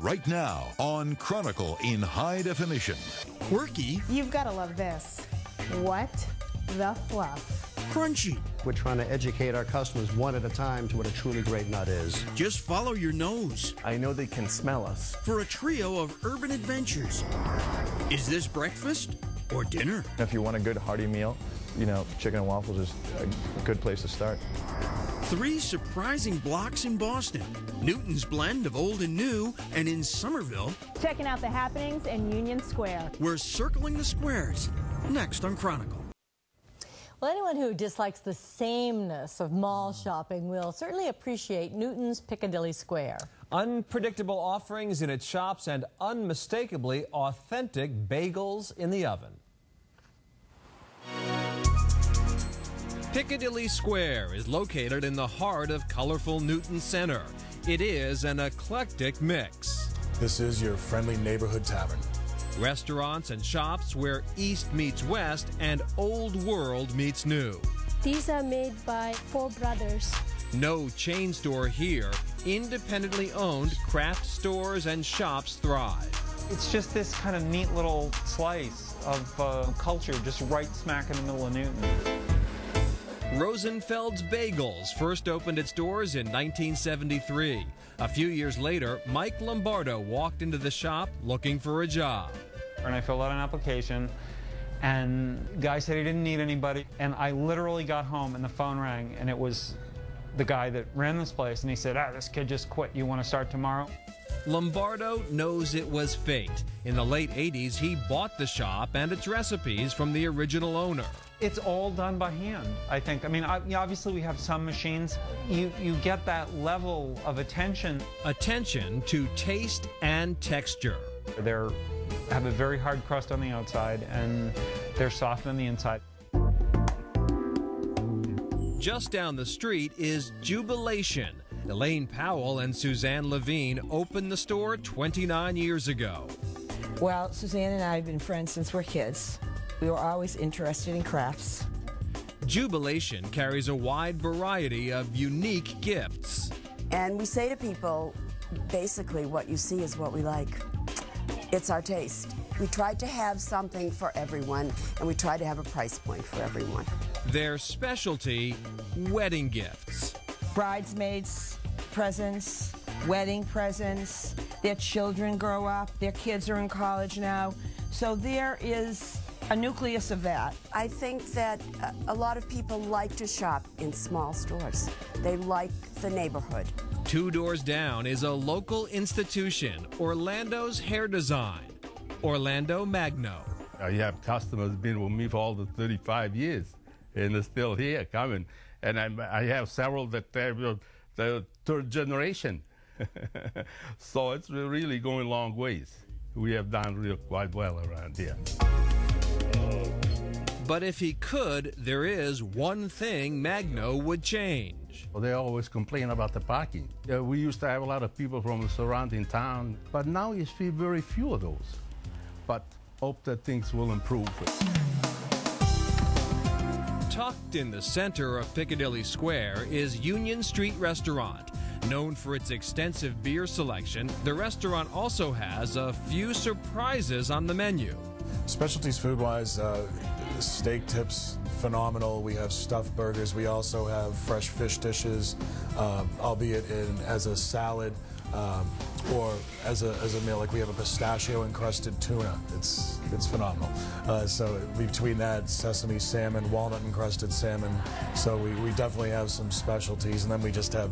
right now on Chronicle in high definition. Quirky. You've got to love this. What the fluff? Crunchy. We're trying to educate our customers one at a time to what a truly great nut is. Just follow your nose. I know they can smell us. For a trio of urban adventures. Is this breakfast or dinner? If you want a good hearty meal, you know, chicken and waffles is a good place to start. 3 surprising blocks in Boston. Newton's blend of old and new, and in Somerville, Checking out the happenings in Union Square. we're circling the squares. Next on Chronicle. Well, anyone who dislikes the sameness of mall shopping will certainly appreciate Newton's Piccadilly Square. Unpredictable offerings in its shops and unmistakably authentic bagels in the oven. Piccadilly Square is located in the heart of colorful Newton Center. It is an eclectic mix. This is your friendly neighborhood tavern. Restaurants and shops where East meets West and old world meets new. These are made by 4 brothers. No chain store here. Independently owned craft stores and shops thrive. It's just this kind of neat little slice of culture just right smack in the middle of Newton. Rosenfeld's Bagels first opened its doors in 1973. A few years later, Mike Lombardo walked into the shop looking for a job. And I filled out an application, and the guy said he didn't need anybody. And I literally got home and the phone rang, and it was the guy that ran this place, and he said, this kid just quit. You want to start tomorrow? Lombardo knows it was fate. In the late 80s, he bought the shop and its recipes from the original owner. It's all done by hand, I think. I mean, obviously we have some machines. You get that level of attention. Attention to taste and texture. They have a very hard crust on the outside, and they're soft on the inside. Just down the street is Jubilation. Elaine Powell and Suzanne Levine opened the store 29 years ago. Well, Suzanne and I have been friends since we're kids. We were always interested in crafts. Jubilation carries a wide variety of unique gifts. And we say to people, basically, what you see is what we like. It's our taste. We tried to have something for everyone, and we tried to have a price point for everyone. Their specialty, wedding gifts. Bridesmaids presents, wedding presents, their children grow up, their kids are in college now. So there is a nucleus of that. I think that a lot of people like to shop in small stores. They like the neighborhood. 2 doors down is a local institution, Orlando's Hair Design, Orlando Magno. I have customers been with me for all the 35 years, and they're still here coming. And I have several that they're the 3rd generation. So it's really going long ways. We have done real quite well around here. But if he could, there is one thing Magno would change. Well, they always complain about the parking. We used to have a lot of people from the surrounding town, but now you see very few of those. But hope that things will improve. Tucked in the center of Piccadilly Square is Union Street Restaurant. Known for its extensive beer selection, the restaurant also has a few surprises on the menu. Specialties food-wise, steak tips, phenomenal. We have stuffed burgers. We also have fresh fish dishes, albeit as a salad or as a meal. Like we have a pistachio-encrusted tuna. It's phenomenal. So between that, sesame salmon, walnut-encrusted salmon. So we definitely have some specialties, and then we just have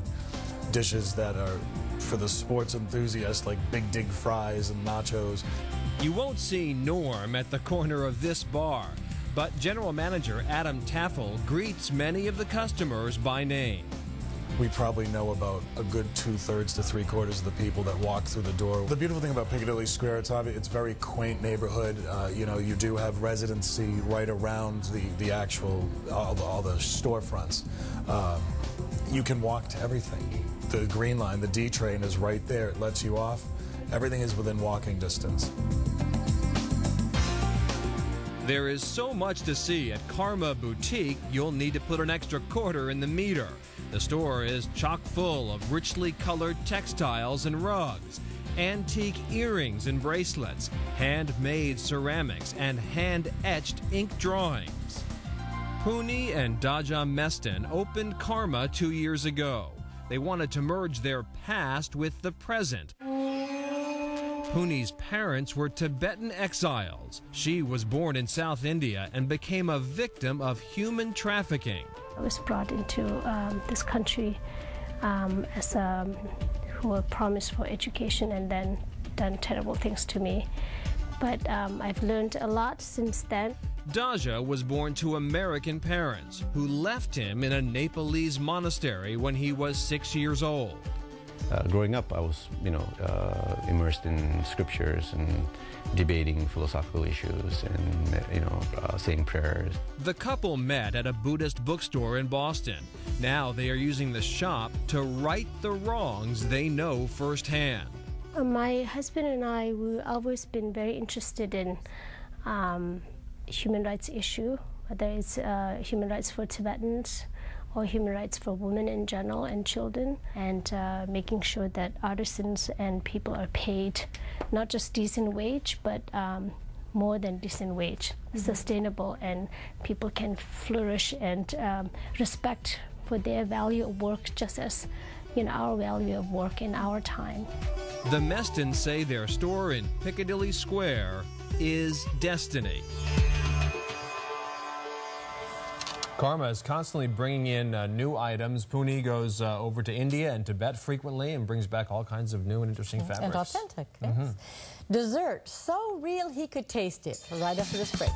dishes that are for the sports enthusiasts, like Big Dig fries and nachos. You won't see Norm at the corner of this bar, but General Manager Adam Taffel greets many of the customers by name. We probably know about a good 2/3 to 3/4 of the people that walk through the door. The beautiful thing about Piccadilly Square, it's very quaint neighborhood. You know, you do have residency right around the actual, all the storefronts. You can walk to everything. The Green Line, the D train is right there. It lets you off. Everything is within walking distance. There is so much to see at Karma Boutique, you'll need to put an extra quarter in the meter. The store is chock full of richly colored textiles and rugs. antique earrings and bracelets, handmade ceramics, and hand-etched ink drawings. Puni and Daja Meston opened Karma 2 years ago. They wanted to merge their past with the present. Puni's parents were Tibetan exiles. She was born in South India and became a victim of human trafficking. I was brought into this country who were promised for education and then done terrible things to me. But I've learned a lot since then. Daja was born to American parents who left him in a Nepalese monastery when he was 6 years old. Growing up, I was, immersed in scriptures and debating philosophical issues and, saying prayers. The couple met at a Buddhist bookstore in Boston. Now they are using the shop to right the wrongs they know firsthand. My husband and I, we've always been very interested in human rights issue, whether it's human rights for Tibetans or human rights for women in general and children, and making sure that artisans and people are paid not just decent wage, but more than decent wage, sustainable, and people can flourish and respect for their value of work just as our value of work in our time. The Mestons say their store in Picadilly Square is destiny. Karma is constantly bringing in new items. Puni goes over to India and Tibet frequently and brings back all kinds of new and interesting fabrics. And authentic, yes. Dessert, so real he could taste it, right after this break.